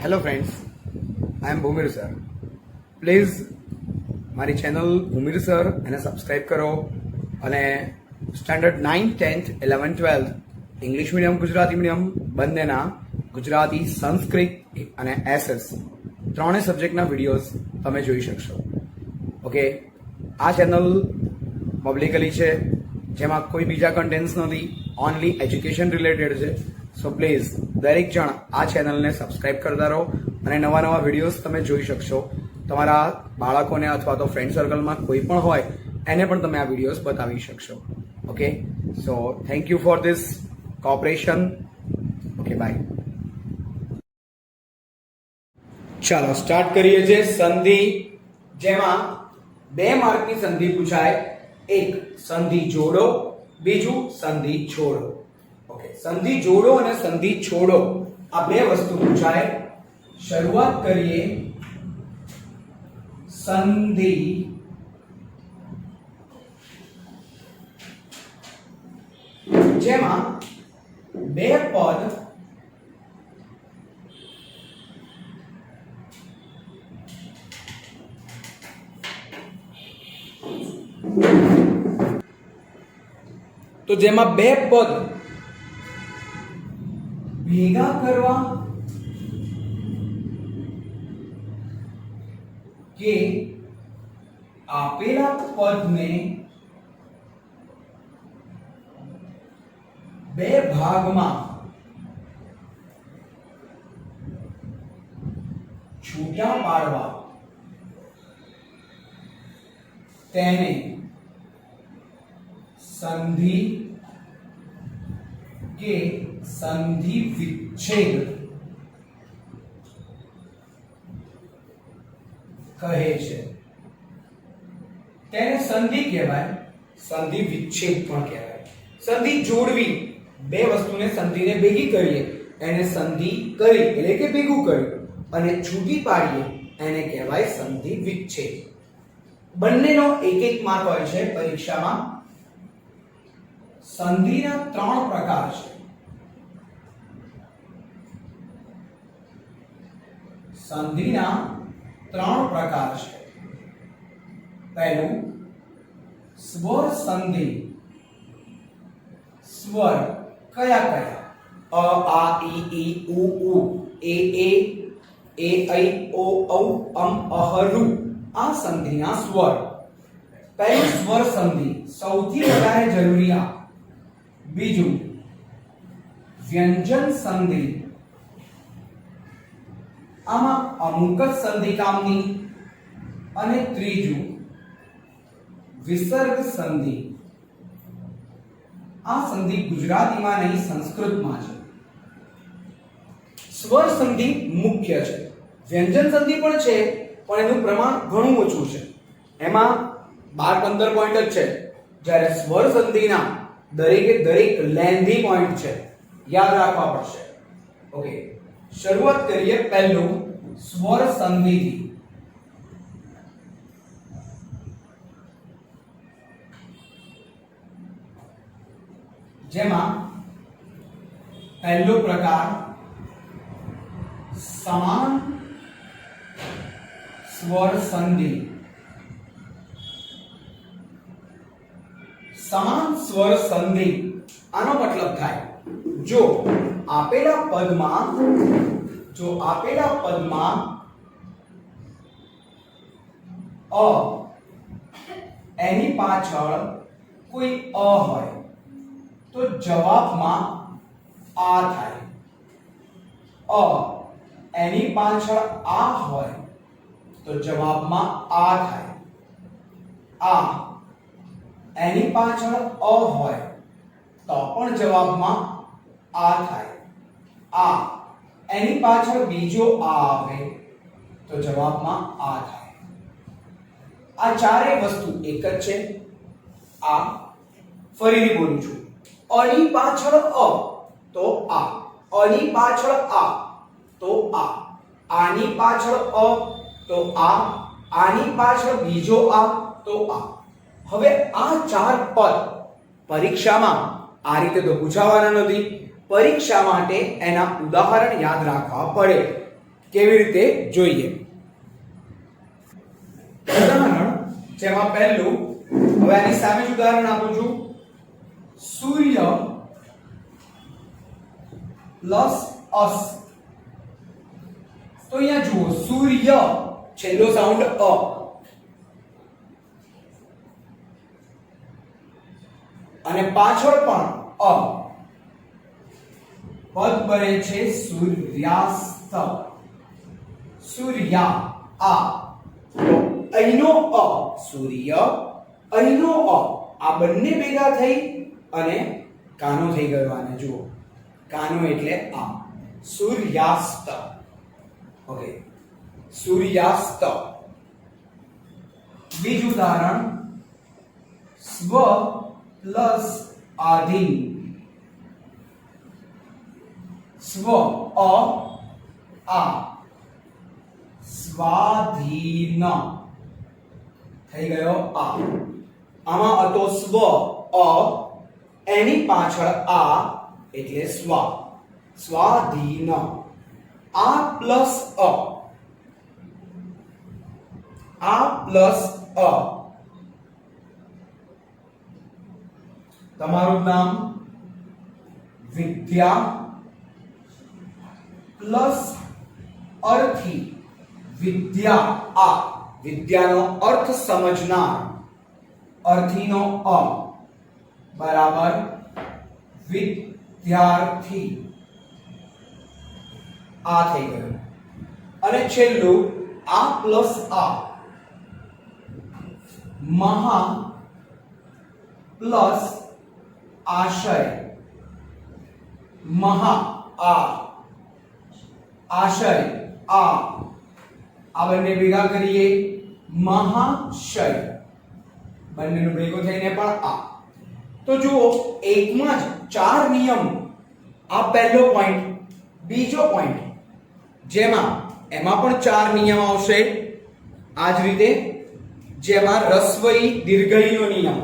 Hello friends, I am Bhumir sir. Please મારી channel Bhumir sir એને subscribe કરો અને standard 9th 10th 11th 12th English medium Gujarati medium બંનેના ગુજરાતી સંસ્કૃત અને એસએસ ત્રણેય સબ્જેક્ટના વિડીયોઝ તમે જોઈ શકશો. ઓકે, આ ચેનલ પબ્લિકલી છે, જેમાં કોઈ બીજા કન્ટેન્ટ્સ નથી, ઓનલી એજ્યુકેશન રિલેટેડ છે. સો પ્લીઝ દરેક જણ આ ચેનલને સબસ્ક્રાઇબ કરતા રહો અને નવા નવા વિડીયોઝ તમે જોઈ શકશો. તમારા બાળકોને અથવા તો ફ્રેન્ડ સર્કલમાં કોઈ પણ હોય એને પણ તમે આ વિડીયોઝ બતાવી શકશો. Okay, so thank you for this cooperation. Okay, bye. ચાલો સ્ટાર્ટ કરીએ છીએ સંધિ, જેમાં 2 માર્કની સંધિ પૂછાય. એક સંધિ જોડો, બીજું સંધિ છોડો. ઓકે, સંધિ જોડો અને સંધિ છોડો આ 2 વસ્તુ પૂછાય. શરૂઆત કરીએ સંધિ જેમાં 2 પદ તો જેમાં 2 પદ ભેગા કરવા કે આપેલા પદને 2 ભાગમાં છૂટા પાડવા તેને સંધિ કે સંધિ વિચ્છેદ કહે છે. તેને સંધિ કહેવાય, સંધિ વિચ્છેદ પણ કહેવાય. સંધિ જોડવી, 2 વસ્તુને સંધિને ભેગી કરીએ એને સંધિ કરી એટલે કે ભેગું કર્યું, અને છૂટી પાડીએ એને કહેવાય સંધિ વિચ્છેદ. બંનેનો 1-1 માર્ક હોય છે પરીક્ષામાં. સંધિના 3 પ્રકાર છે. સંધિના 3 પ્રકાર છે. પહેલું સ્વર સંધિ. સ્વર કયા કયા? અ, આ, ઈ, ઈ, ઉ, ઉ, એ, ઐ, ઓ, ઔ, અમ, અહ, ઋ. આ સંધિના સ્વર. પહેલું સ્વર સંધિ, સૌથી વધારે જરૂરી આ. બીજું વ્યંજન સંધિ, આમાં અમુક જ સંધિ કામની. અને ત્રીજું વિસર્ગ સંધિ. આ સંધિ ગુજરાતીમાં નહીં સંસ્કૃતમાં છે. સ્વર સંધિ મુખ્ય છે. વ્યંજન સંધિ પણ છે, પણ એનું પ્રમાણ ઘણું ઓછું છે. એમાં 12-15 પોઈન્ટ જ છે, જ્યારે સ્વર સંધિના દરેકે દરેક લેન્ધી પોઈન્ટ છે, યાદ રાખવા પડશે. ઓકે, શરૂઆત કરીએ પહેલું સ્વર સંધિથી. જેમાં પહેલો પ્રકાર સમાન સ્વર સંધિ. સમાન સ્વર સંધિ આનો મતલબ થાય, જો આપેલા પદમાં અ એની પાછળ કોઈ અ હોય તો જવાબમાં આ થાય. અ એની પાછળ આ હોય તો જવાબમાં આ થાય. આ એની પાછળ અ હોય તો પણ જવાબમાં આ થાય. આ એની પાછળ બીજો આ આવે તો જવાબમાં આ થાય. આ ચારેય વસ્તુ એક જ છે. આ ફરીથી બોલું છું, અની પાછળ અ તો આ, અની પાછળ આ તો આ, આની પાછળ અ તો આ, આની પાછળ બીજો આ તો આ. હવે આ 4 પદ પરીક્ષામાં આ રીતે તો પૂછાવાના નથી. પરીક્ષા માટે એના ઉદાહરણ યાદ રાખવા પડે. કેવી રીતે જોઈએ. ઉદાહરણ જેમાં પહેલું, હવે આની સામે જ ઉદાહરણ આપું છું. સૂર્ય પ્લસ અસ. તો અહીંયા જુઓ, સૂર્ય છેલ્લો સાઉન્ડ અ, અને પાછળ પણ અ. પદ બને છે સૂર્યાસ્ત. સૂર્યા આ, તો અહીંનો અ સૂર્ય, અહીંનો અ, આ બંને ભેગા થઈ અને કાનો થઈ ગયો. આને જુઓ, કાનો એટલે આ, સૂર્યાસ્ત. ઓકે, સૂર્યાસ્ત. બીજું ઉદાહરણ, સ્વ પ્લસ આધીન. સ્વ અ આ, સ્વાધીન થઈ ગયો આ. આમાં હતો સ્વ અ, એની પાછળ આ એટલે સ્વ, સ્વાધીન. આ પ્લસ અ, આ પ્લસ અ. તમારું નામ વિદ્યા પ્લસ અર્થી. વિદ્યા આ, વિદ્યાનો અર્થ સમજનાર, અર્થીનો અ બરાબર વિદ્યાર્થી. આ થઈ ગયું. અને છેલ્લું આ પ્લસ આ, મહા પ્લસ આશય. મહા આ, આશય આ. આ બંને ભેગા કરીએ મહાશય. બંનેનો ભેગો થઈને પણ આ. તો જુઓ, એકમાં જ ચાર નિયમ. આ પહેલો પોઈન્ટ. બીજો પોઈન્ટ, જેમાં એમાં પણ ચાર નિયમ આવશે. આ જ રીતે જેમાં રસ્વઈ દીર્ઘઈનો નિયમ,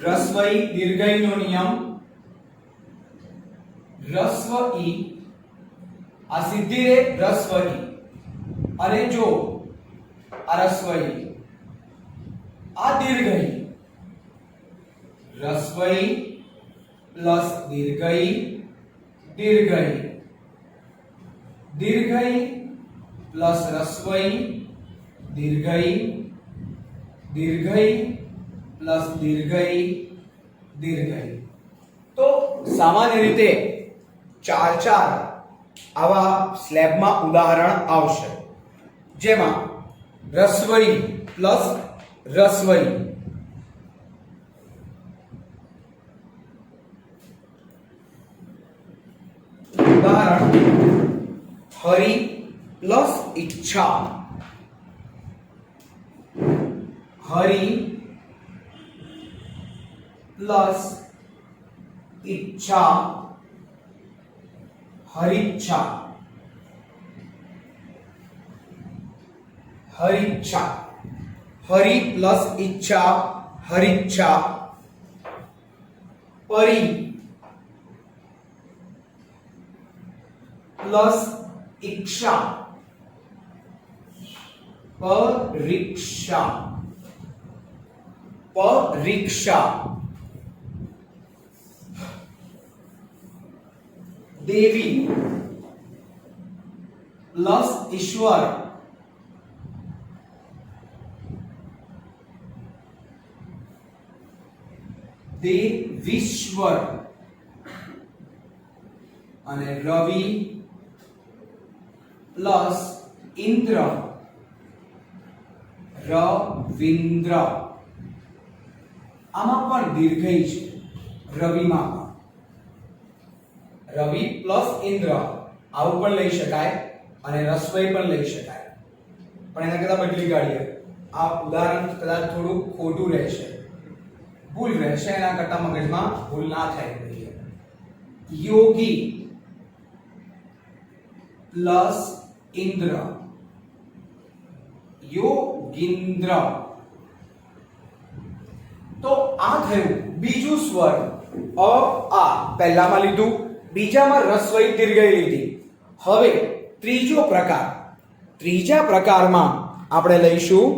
રસ્વઈ દીર્ઘઈનો નિયમ, રસ્વ ઈ, આ સીધી રે રસ્વ ઈ. અને જો આ રસ્વ ઈ, આ દીર્ઘઈ, રસ્વ ઈ પ્લસ દીર્ઘઈ, દીર્ઘઈ, દીર્ઘઈ પ્લસ રસ્વ ઈ, દીર્ઘઈ, દીર્ઘઈ પ્લસ દીર્ઘઈ, દીર્ઘઈ. તો સામાન્ય રીતે ચાર ચાર આવા સ્લેબમાં ઉદાહરણ આવશે, જેમાં રસ્વઈ પ્લસ રસ્વઈ. ઉદાહરણ, હરિ પ્લસ ઈચ્છા. હરિ પ્લસ ઈચ્છા, હરિચ્છા. હરિચ્છા, હરિ પ્લસ ઈચ્છા, હરિચ્છા. પરી પ્લસ ઈક્ષા, પરીક્ષા, પરીક્ષા. દેવી પ્લસ ઈશ્વર, દેવીશ્વર. અને રવિ પ્લસ ઇન્દ્ર, રવિન્દ્ર. આમાં પણ દીર્ઘઈ છે, રવિમાં પણ. રવિ પ્લસ ઇન્દ્ર આવું પણ લઈ શકાય અને રસ્વઈ પણ લઈ શકાય, પણ એના કરતા બદલી કાઢીએ. આ ઉદાહરણ કદાચ થોડું ખોટું રહેશે, ભૂલ રહેશે, એના કરતા મગજમાં ભૂલ ના થાય. યોગી પ્લસ ઇન્દ્ર, યોગીન્દ્ર. તો આ થયું બીજું સ્વર અ આ. પહેલામાં લીધું, બીજામાં રસ્વઈ દીર્ઘઈ લીધી. હવે ત્રીજો પ્રકાર, ત્રીજા પ્રકારમાં આપણે લઈશું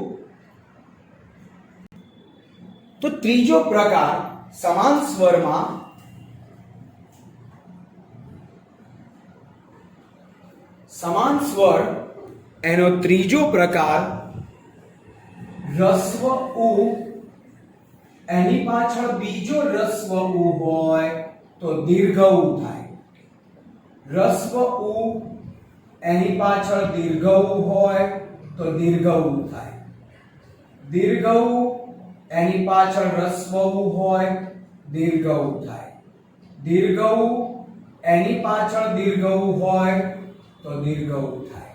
તો ત્રીજો પ્રકાર સમાન સ્વરમાં સમાન સ્વર એનો ત્રીજો પ્રકાર રસ્વ ઉ, એની પાછળ બીજો રસ્વ ઉ હોય તો દીર્ઘ ઉ થાય. રસ્વ ઉ એની પાછળ દીર્ઘ ઉ હોય તો દીર્ઘ ઉ થાય. દીર્ઘ ઉ એની પાછળ રસ્વ ઉ હોય દીર્ઘ ઉ થાય. દીર્ઘ ઉ એની પાછળ દીર્ઘ ઉ હોય તો દીર્ઘ ઉ થાય.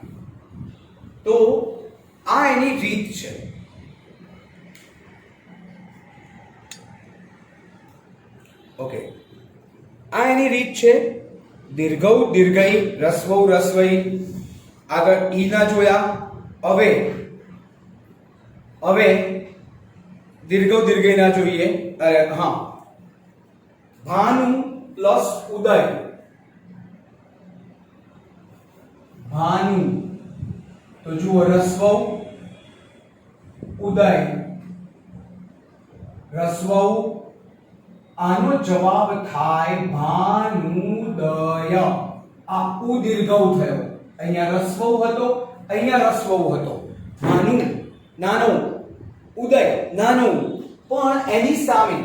તો આ એની રીત છે. ઓકે, આ એની રીત છે. દીર્ઘ ઉ દીર્ઘઈ, રસ્વ ઉ રસ્વઈ. આગળ ઈ ના જોયા. હવે દીર્ઘ ઉ દીર્ઘઈ ના જોઈએ. હા, ભાનુ પ્લસ ઉદય. ભાનુ તો જુઓ રસ્વ ઉ ઉદય, રસ્વ ઉ. આનો જવાબ થાય ભાનુદય. આ ઉ દીર્ઘ ઉ થયો. અહીંયા રસ્વ ઉ હતો, અહીંયા રસ્વ ઉ હતો. ભાનુ નાનો, ઉદય નાનો, પણ એની સામે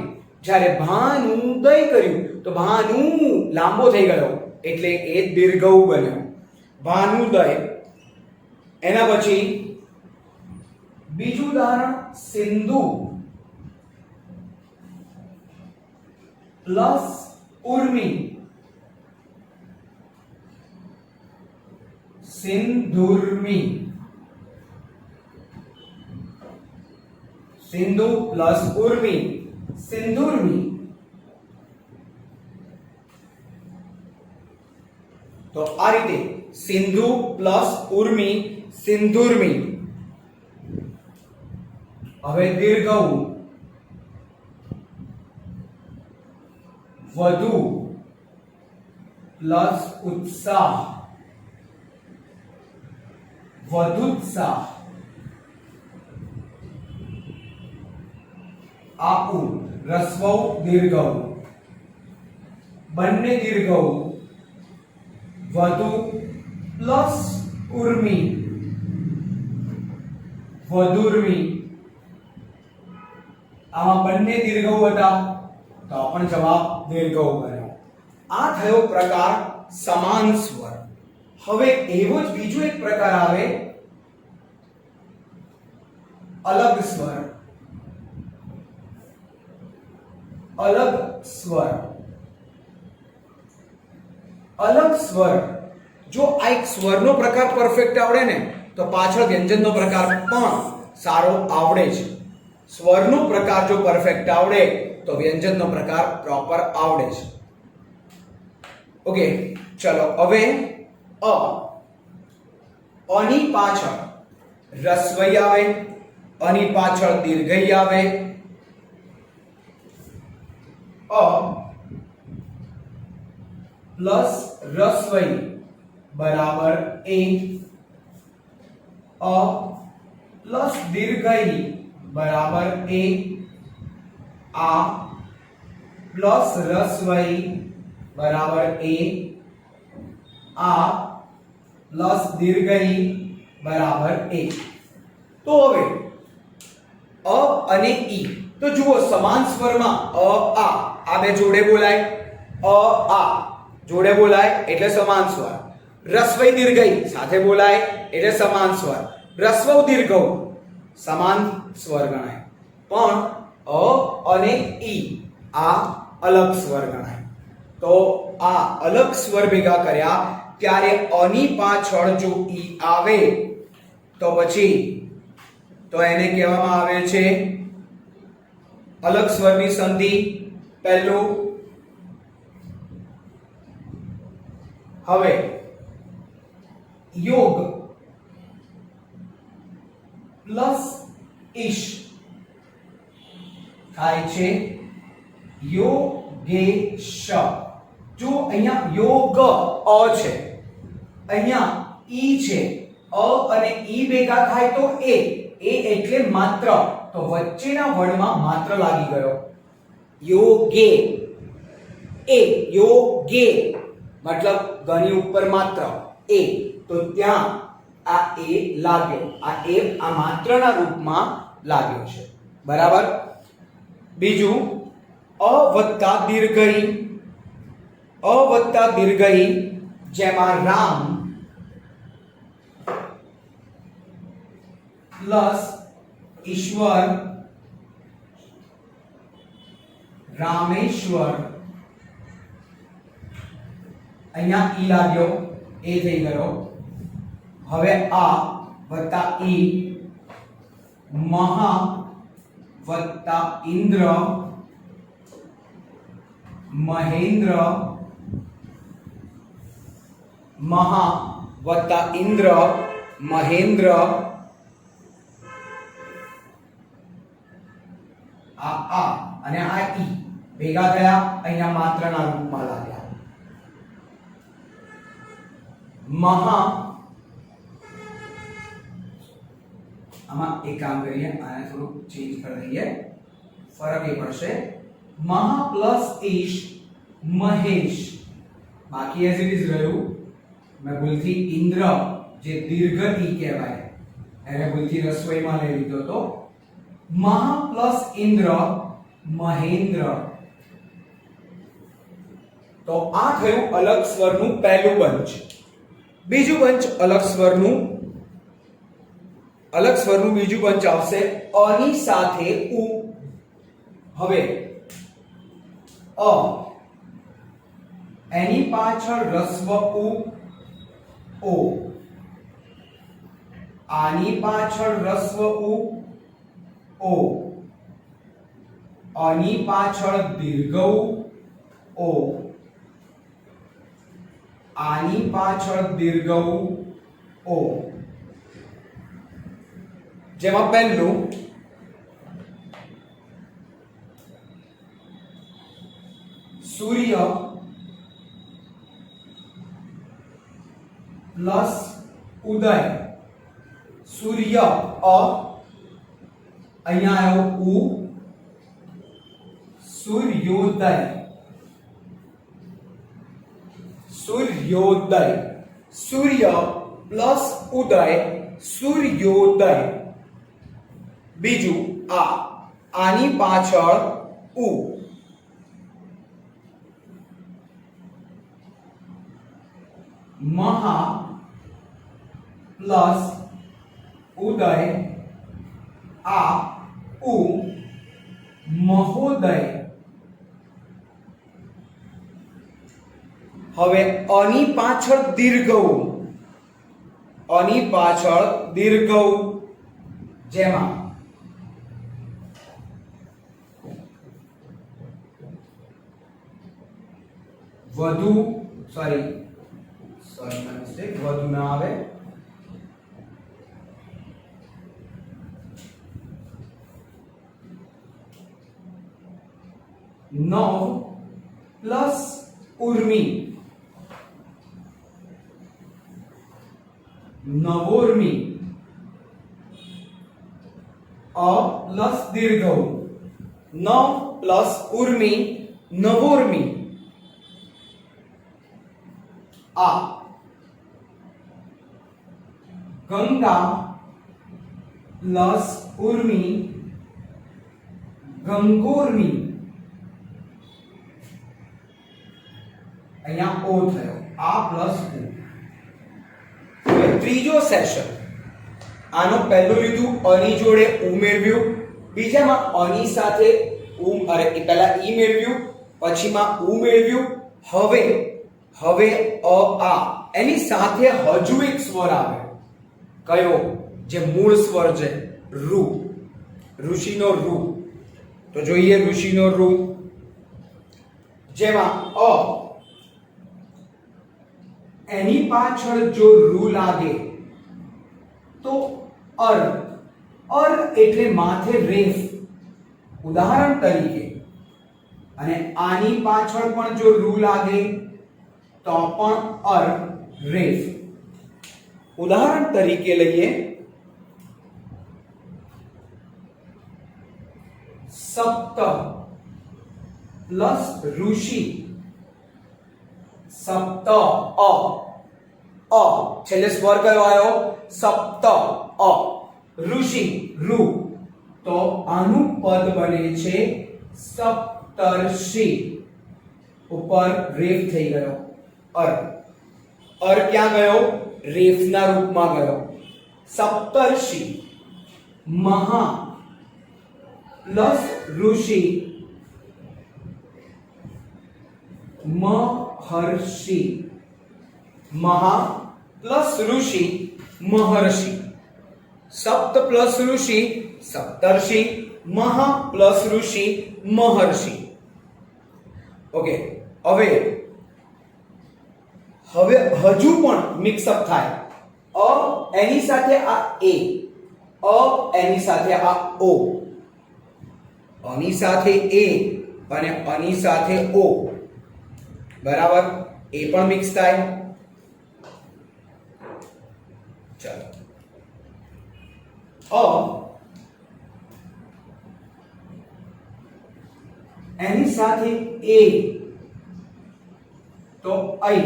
જ્યારે ભાનુદય કર્યું તો ભાનુ લાંબો થઈ ગયો એટલે એ દીર્ઘ ઉ બન્યો. ભાનુદય. એના પછી બીજું ઉદાહરણ સિંધુ પ્લસ ઉર્મી. સિંધુર્મી. સિંધુ પ્લસ ઉર્મી, સિંધુર્મી. તો આ રીતે સિંધુ પ્લસ ઉર્મી, સિંધુર્મી. હવે દીર્ઘ ઉ વધુ પ્લસ ઉત્સાહ, વધુત્સાહ. આપુ રસ્વ ઉ દીર્ઘ ઉ, બંને દીર્ઘ ઉ. વધુ પ્લસ ઉર્મી, વધુર્મી. આમાં બંને દીર્ઘ ઉ હતા તો પણ જવાબ દીર્ઘ ઉ બન્યો. આ થયો પ્રકાર સમાન સ્વર. હવે એવો જ બીજો એક પ્રકાર આવે અલગ સ્વર. અલગ સ્વર. અલગ સ્વર. જો આ એક સ્વરનો પ્રકાર પરફેક્ટ આવડે ને તો પાછળ વ્યંજનનો પ્રકાર પણ સારો આવડે છે. સ્વરનો પ્રકાર જો પરફેક્ટ આવડે તો વ્યંજનનો પ્રકાર પ્રોપર આવડે છે. ઓકે, ચલો હવે અની પાછળ રસ્વઈ આવે, અની પાછળ દીર્ઘઈ આવે. અ પ્લસ રસ્વઈ બરાબર એ. અ પ્લસ દીર્ઘઈ બરાબર એ. આ પ્લસ રસ્વઈ બરાબર એ. આ પ્લસ દીર્ઘઈ બરાબર એ. તો હવે અ અને ઈ તો જુઓ સમાન સ્વરમાં આ બે જોડે બોલાય. આ જોડે બોલાય એટલે સમાન સ્વર. રસ્વઈ દીર્ઘઈ સાથે બોલાય એટલે સમાન સ્વર. રસ્વ ઉ દીર્ઘ ઉ સમાન સ્વર ગણાય. પણ અ અને ઈ આ અલગ સ્વર ગણાય. તો આ અલગ સ્વર ભેગા કર્યા ત્યારે અની પાછળ જો ઈ આવે તો પછી તો એને કહેવામાં આવે છે અલગ સ્વરની સંધિ. પહેલું. હવે યોગ પ્લસ ઈશ થાય છે યોગેશ. જો અહીંયા યોગ અ છે, અહીંયા ઈ છે, અ અને ઈ ભેગા થાય તો એ એટલે માત્ર, તો વચ્ચેના વર્ણમાં માત્ર લાગી ગયો. યોગે, એ યોગે મતલબ ગની ઉપર માત્ર એ, તો ત્યાં આ એ લાગ્યો, આ એ આ માત્રના રૂપમાં લાગ્યો છે. બરાબર. બીજું અ વત્તા દીર્ઘઈ, અ વત્તા દીર્ઘઈ જેમાં રામ પ્લસ ઈશ્વર, રામેશ્વર, અહીંયા ઈ લાગ્યો, એ થઈ ગયો. હવે આ વત્તા ઈ, મહા વત્તા ઇન્દ્ર, મહેન્દ્ર, મહા વત્તા ઇન્દ્ર, મહેન્દ્ર, આ અને આ ઈ ભેગા થયા, અહીંયા માત્રના રૂપમાં લાગ્યા. મહા, આમાં એક કામ કરીએ, આને થોડું ચેન્જ કરી દઈએ, ફરક એ પડશે. મહા પ્લસ ઈશ, મહેશ, બાકી એઝ ઇટ ઇઝ રહ્યું. મેં ભૂલથી ઇન્દ્ર જે દીર્ઘ ઈ કહેવાય એને ભૂલથી રસોઈમાં લઈ લીધો તો. મહા પ્લસ ઇન્દ્ર, મહેન્દ્ર. તો આ થયું અલગ સ્વરનું પહેલું બંચ. બીજું બંચ અલગ સ્વરનું બીજું બંચ આવશે અની સાથે ઉ. હવે અ એની પાછળ રસ્વ ઉ, ઓ, આની પાછળ રસ્વ ઉ, ઓ, આની પાછળ દીર્ઘ ઉ, ઓ, આની પાછળ દીર્ઘ ઉ, ઓ. જેમાં પહેલું સૂર્ય પ્લસ ઉદય, સૂર્ય અ, અહીંયા આવ્યો ઉ, સૂર્યોદય, સૂર્યોદય, સૂર્ય પ્લસ ઉદય, સૂર્યોદય. બીજું આની પાછળ ઉ, મહા પ્લસ ઉદય, આ ઉ, મહોદય. હવે અની પાછળ દીર્ઘ ઉ, અની પાછળ દીર્ઘ ઉ, જેમાં વધુ સોરી મિસ્ટેક, વધુ ના આવે, નવ પ્લસ ઉર્મી, નવોર્મી, અ પ્લસ દીર્ઘ ઉ, નવ પ્લસ ઉર્મી, નવોર્મી. આ ગંગા પ્લસ ઉર્મી, ગંગોર્મી. અહીંયા ઓ થયો, આ પ્લસ ઓ. હવે ત્રીજો સેશન, આનો પહેલું લીધું, અની જોડે ઉ મેળવ્યું, બીજામાં અની સાથે ઉ, અરે એ પહેલા ઈ મેળવ્યું, પછીમાં ઉ મેળવ્યું. હવે આ એની સાથે હજુ એક સ્વર આવે, કયો? જે મૂળ સ્વર છે રૂ, ઋષિનો રૂ. તો જોઈએ ઋષિનો રૂ, જેમાં અ એની પાછળ જો રૂ લાગે તો અર, અર એટલે માથે રેફ, ઉદાહરણ તરીકે. અને આની પાછળ પણ જો રૂ લાગે તો પણ અર, રેફ. ઉદાહરણ તરીકે લઈએ સપ્ત પ્લસ ઋષિ, સપ્ત અ છેલ્લે સ્વર કયો આવ્યો? સપ્ત અ, ઋષિ ઋ, તો આનું પદ બને છે સપ્તર્ષિ. ઉપર રેફ થઈ ગયો અર ક્યાં ગયો? રેફના રૂપમાં ગયો. સપ્તર્ષિ. મહા પ્લસ ઋષિ, મહર્ષિ. મહા પ્લસ ઋષિ, મહર્ષિ. સપ્ત પ્લસ ઋષિ સપ્તર્ષિ, મહા પ્લસ ઋષિ મહર્ષિ. ઓકે, હવે હજુ પણ મિક્સઅપ થાય. અ એની સાથે આ એ, અ એની સાથે આ ઓ, અની સાથે એ અને અની સાથે ઓ, બરાબર. એ પણ મિક્સ થાય. ચાલો, એની સાથે એ તો ఐ,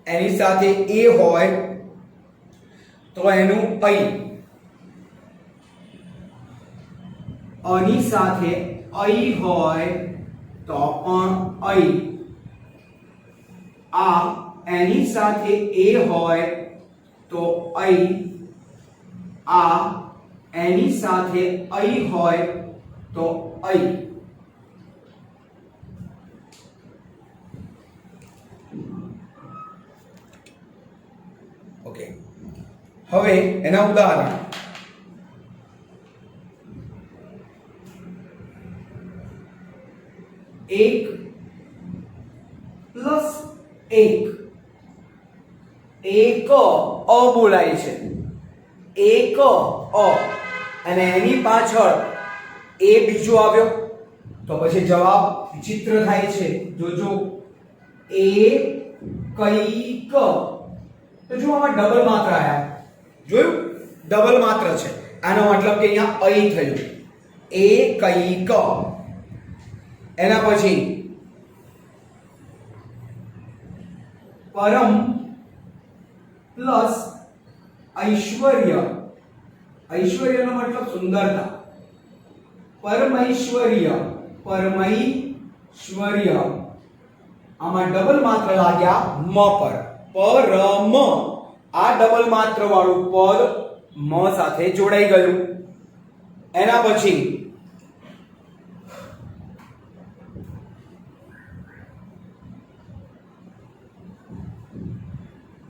એની સાથે એ હોય તો એનું ఐ, અની સાથે ఐ હોય તો પણ ఐ, આ એની સાથે એ હોય તો ఐ, આ એની સાથે ఐ હોય તો ఐ. ઓકે, હવે એના ઉદાહરણ. એક પ્લસ એક, એક અ બોલાય છે. એક અ અને એની પાછળ એ બીજો આવ્યો તો પછી જવાબ વિચિત્ર થાય છે. જોજો, એ કઈક, તો જો આમાં ડબલ માત્ર આયા, જોયું? ડબલ માત્ર છે. આનો મતલબ કે અહીંયા અઈ થયું. એ કઈક. એના પછી પરમ પ્લસ ઐશ્વર્ય. ઐશ્વર્યનો મતલબ સુંદરતા. પરમૈશ્વર્ય, પરમૈશ્વર્ય. આમાં ડબલ માત્ર લાગ્યા મ પર. પરમ, આ ડબલ માત્ર વાળું પદ મ સાથે જોડાઈ ગયું. એના પછી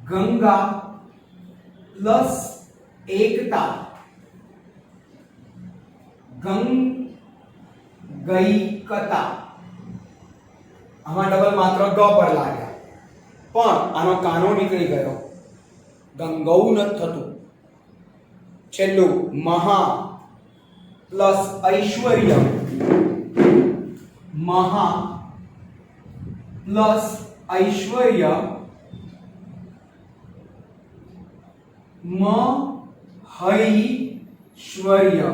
ગંગા પ્લસ એકતા. ગંગૈકતા. આમાં ડબલ માત્ર ગ પર લાગ્યા પણ આનો કાનો નીકળી ગયો. ગંગૌ ન થતું. છેલ્લું મહા પ્લસ ઐશ્વર્ય. મહા પ્લસ ઐશ્વર્ય, મહૈશ્વર્ય.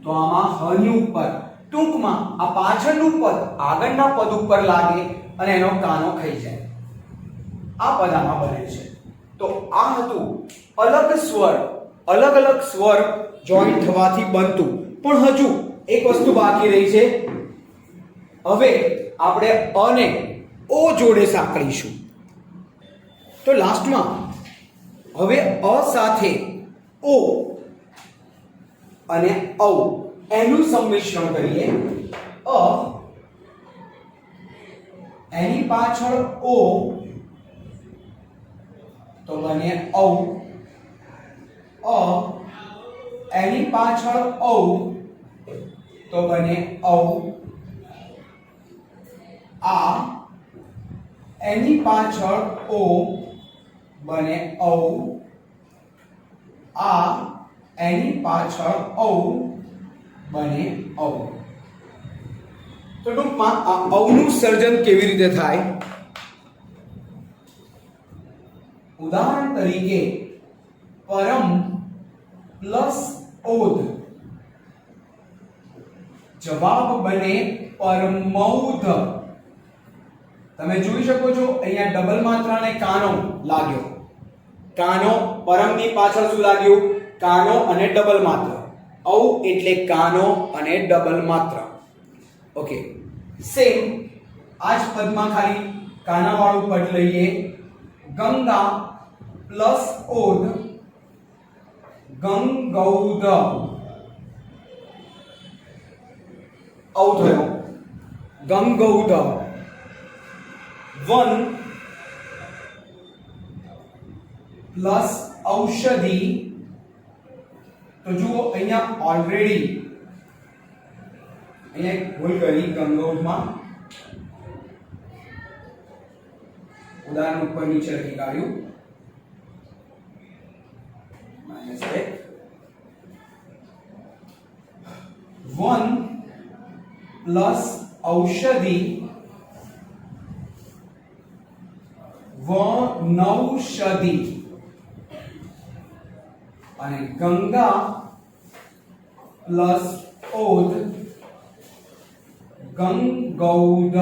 તો આમાં હની ઉપર, ટૂંકમાં આ પાછળનું પદ આગળના પદ ઉપર લાગે અને એનો કાનો ખાઈ જાય. આ પદ આમાં બને છે. તો આ હતું અલગ સ્વર, અલગ અલગ સ્વર જોઈન્ટ થવાથી બનતું. પણ હજુ એક વસ્તુ બાકી રહી છે. હવે આપણે અ ને ઓ જોડે સાંકળીશું. તો લાસ્ટમાં હવે અ સાથે ઓ અને ઔ એનું સંમિશ્રણ કરીએ. અ એની પાછળ ઓ તો બને ઔ. અ એની પાછળ ઔ તો બને ઔ. આ એની પાછળ ઓ બને ઔ. આ એની પાછળ ઔ બને ઔ. તો ટૂંકમાં આ ઔનું સર્જન કેવી રીતે થાય? ઉદાહરણ તરીકે પરમ પ્લસ ઓદ, જવાબ બને પરમૌધ. તમે જોઈ શકો છો અહીંયા ડબલ માત્રાને કાનો લાગ્યો. કાનો પરમની પાછળ શું લાગ્યું? કાનો અને ડબલ માત્ર. ઔ એટલે કાનો અને ડબલ માત્ર. ઓકે, સેમ આ જ પદમાં ખાલી કાના વાળું પદ લઈએ. ગંગા પ્લસ ઓદ, ગંગૌધ. ઔ થયો ગંગૌધ. વન પ્લસ ઔષધિ. તો જુઓ અહીંયા ઓલરેડી અહીંયા એક ભૂલ કરી ગંગૌધમાં. ઉદાહરણ ઉપર નીચે લખી કાઢ્યું -1. વન પ્લસ ઔષધિ વનૌષધિ, અને ગંગા પ્લસ ઓદ ગંગૌધ.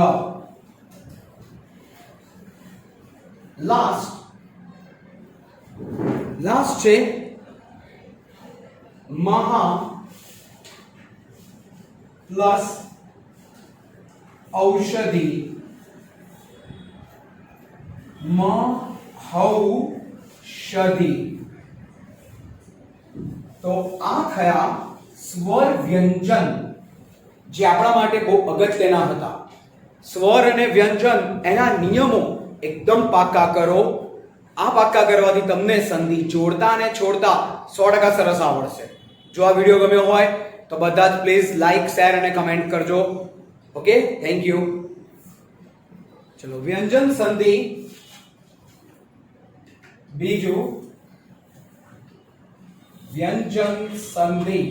લાસ્ટ છે મહા પ્લસ ઔષધિ મહૌષધિ. તો આ થયા સ્વર વ્યંજન, જે આપણા માટે બહુ અગત્યના હતા. સ્વર અને વ્યંજન એના નિયમો એકદમ પાકા કરો. આ પાકા કરવાથી તમને સંધિ જોડતા અને છોડતા 100% સરસ આવડશે. જો આ વિડીયો ગમ્યો હોય તો બધા જ પ્લીઝ લાઈક, શેર અને કમેન્ટ કરજો. Okay, thank you. ચલો, વ્યંજન સંધિ. બીજું વ્યંજન સંધિ.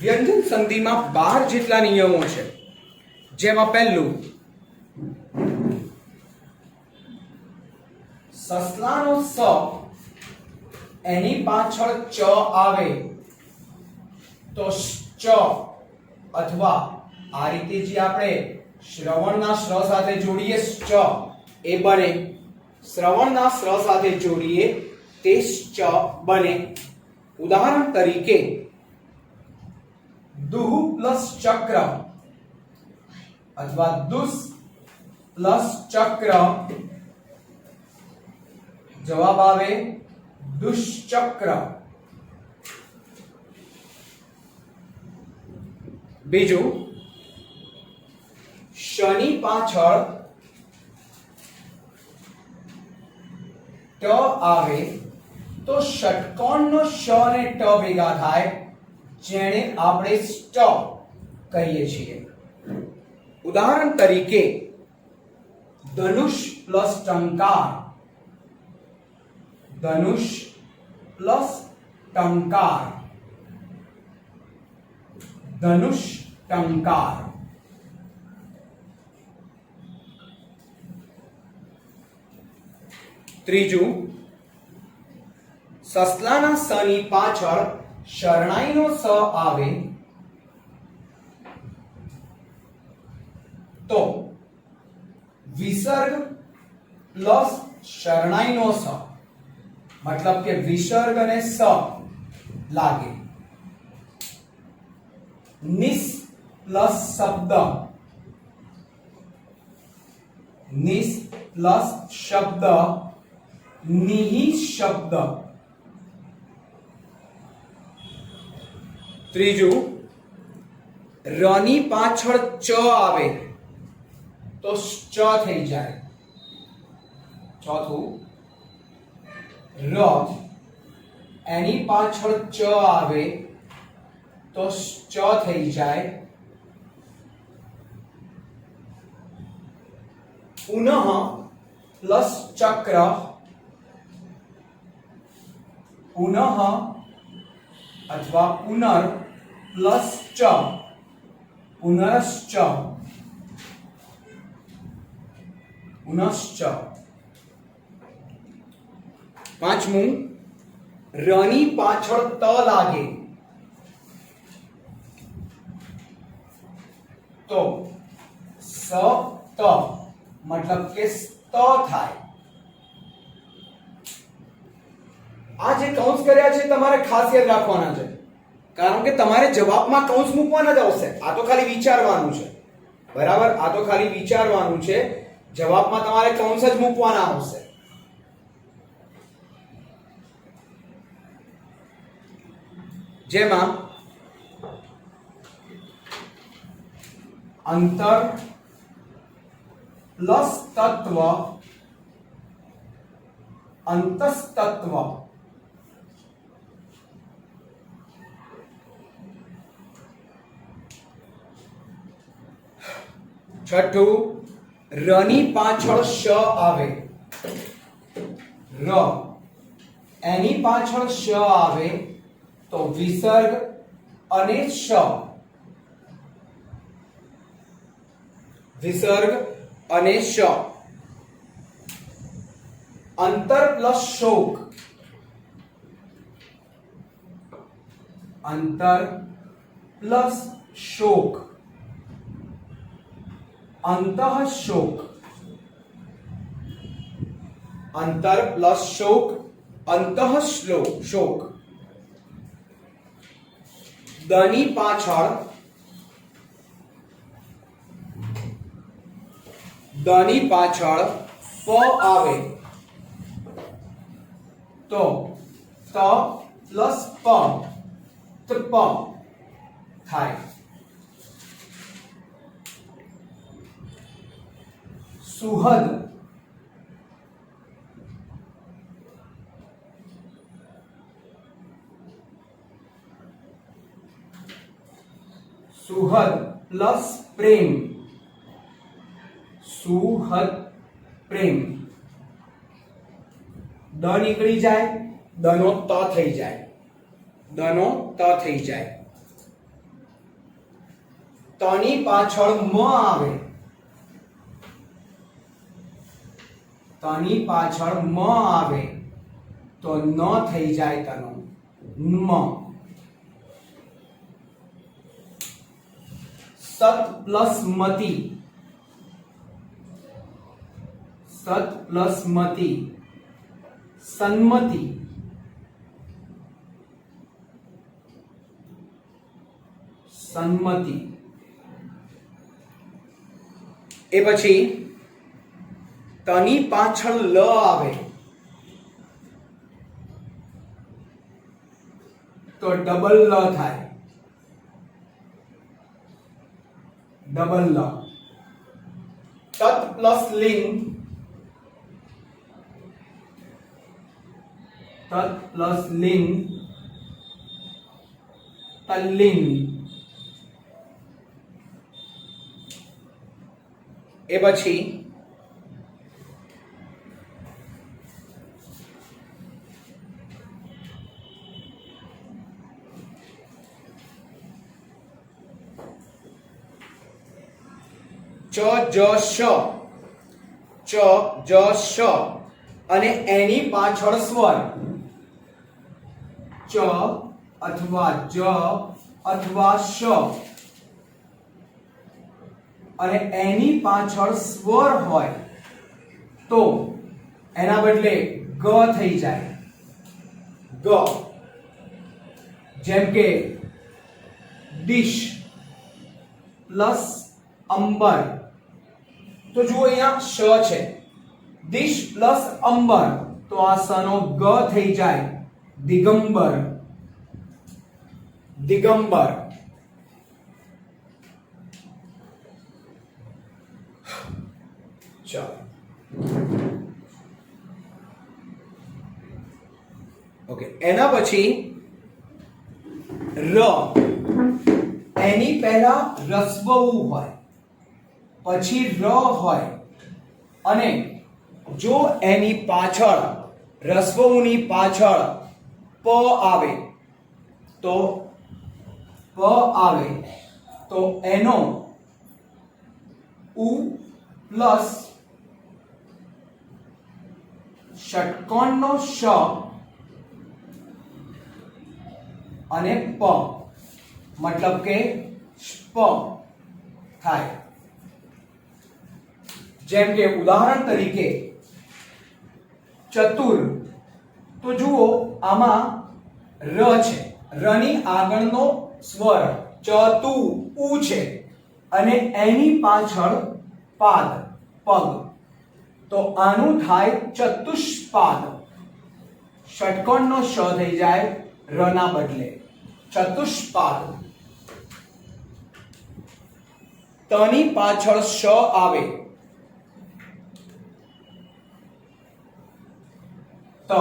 વ્યંજન સંધિમાં 12 જેટલા નિયમો છે. જેમાં પહેલું, સસલાનો સ એની પાછળ ચ આવે તો ચ, અથવા આ રીતે જે આપણે શ્રવણના શ્ર સાથે જોડીએ ચ એ બને. શ્રવણના શ્ર સાથે જોડીએ તે ચ બને. ઉદાહરણ તરીકે દુહ પ્લસ ચક્ર અથવા દુસ પ્લસ ચક્ર, જવાબ આવે દુષ્ચક્ર. બીજું, શની પાછળ ટ આવે તો ષટકોણનો શ અને ટ ભેગા થાય, જેને આપણે સ્ટ કહીએ છીએ. ઉદાહરણ તરીકે ધનુષ પ્લસ ટંકાર, ધનુષ પ્લસ ટંકાર, ધનુષ ટંકાર. ત્રીજું, સસલાના સ ની પાછળ શરણાઈનો સ આવે તો વિસર્ગ પ્લસ શરણાઈનો સ, મતલબ કે વિસર્ગ અને સ લાગે. નિસ પ્લસ શબ્દ, નિસ પ્લસ શબ્દ નિહિ શબ્દ. ત્રીજું, રની પાછળ ચ આવે તો ચ થઈ જાય. ચોથું, ર એની પાછળ ચ આવે તો ચ થઈ જાય. પુનઃ પ્લસ ચક્ર, પુનઃ અથવા પુનર પ્લસ ચ, પુનશ્ચ. પુનશ્ચ. પાંચમું, રની પાછળ ત લાગે તો સ ત મતલબ કે સ્ત થાય. આ જે કૌંસ કર્યા છે તમારે ખાસ યાદ રાખવાના છે, કારણ કે તમારે જવાબમાં કૌંસ મૂકવાના જ આવશે. આ તો ખાલી વિચારવાનું છે, બરાબર? આ તો ખાલી વિચારવાનું છે. જવાબમાં તમારે કૌંસ જ મૂકવાના આવશે. જેમાં અંતર પ્લસ તત્વ અંતસ્તત્વ. છઠ્ઠું, રની પાછળ શ આવે. ર એની પાછળ શ આવે તો વિસર્ગ અને શ. વિસર્ગ અને શ. અંતર પ્લસ શોક. અંતર પ્લસ શોક. અંતઃશોક. અંતર પ્લસ શોક અંતઃશોક. દની પાછળ પ આવે તો ત પ્લસ પ તપ થાય. સુહદ. સુહદ પ્લસ પ્રેમ. સુહદ પ્રેમ. દ નીકળી જાય, દનો ત થઈ જાય. દનો ત થઈ જાય. તની પાછળ મ આવે. તની પાછળ મ આવે તો ન થઈ જાય તનો. મ. સત પ્લસ મતિ. સત પ્લસ મતિ. સન્મતિ. સન્મતિ. એ પછી તની પાછળ લ આવે તો ડબલ લ થાય. ડબલ લ. તત પ્લસ લિંગ. તત પ્લસ લિંગ. તલ્લિંગ. એ પછી ચ જ શ. ચ જ શ અને એની પાછળ સ્વર ચ અથવા જ અથવા શ અને એની પાછળ સ્વર હોય તો એના બદલે ગ થઈ જાય. ગ. જેમ કે ડીશ પ્લસ અંબર. તો જુઓ અહીંયા શ છે. ડીશ પ્લસ અંબર તો આ સનો ગ થઈ જાય. દિગંબર. દિગંબર. ચાલો ઓકે. એના પછી ર. એની પહેલા રસ્વ હોય પછી ર હોય અને જો એની પાછળ રસ્વની પાછળ પ આવે તો એનો ઉ પ્લસ ષટકોણનો શ અને પ મતલબ કે સ્પ થાય. જેમ કે ઉદાહરણ તરીકે ચતુર, તો જુઓ આમાં ર છે, ર ની આગળનો સ્વર ચતુ ઉ છે અને એની પાછળ પાદ પગ, તો આનું થાય ચતુષ્પાદ. ષટકોણનો શ થઈ જાય ર ના બદલે ચતુષ્પાદ. તની પાછળ શ આવે તો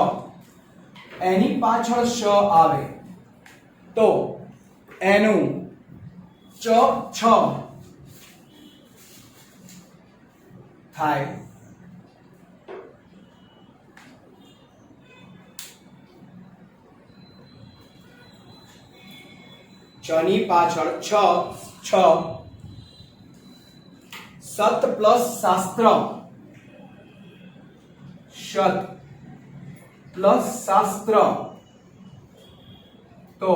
એની પાછળ શ આવે તો એનું ચ છ થાય. ચ ની પાછળ છ છ. સત પ્લસ શાસ્ત્ર, શત પ્લસ શાસ્ત્ર તો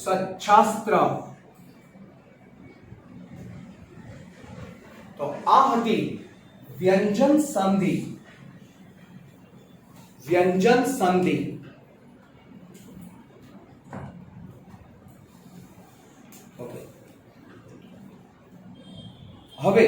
સચ્છાસ્ત્ર. તો આ હતી વ્યંજન સંધિ. વ્યંજન સંધિ. ઓકે, હવે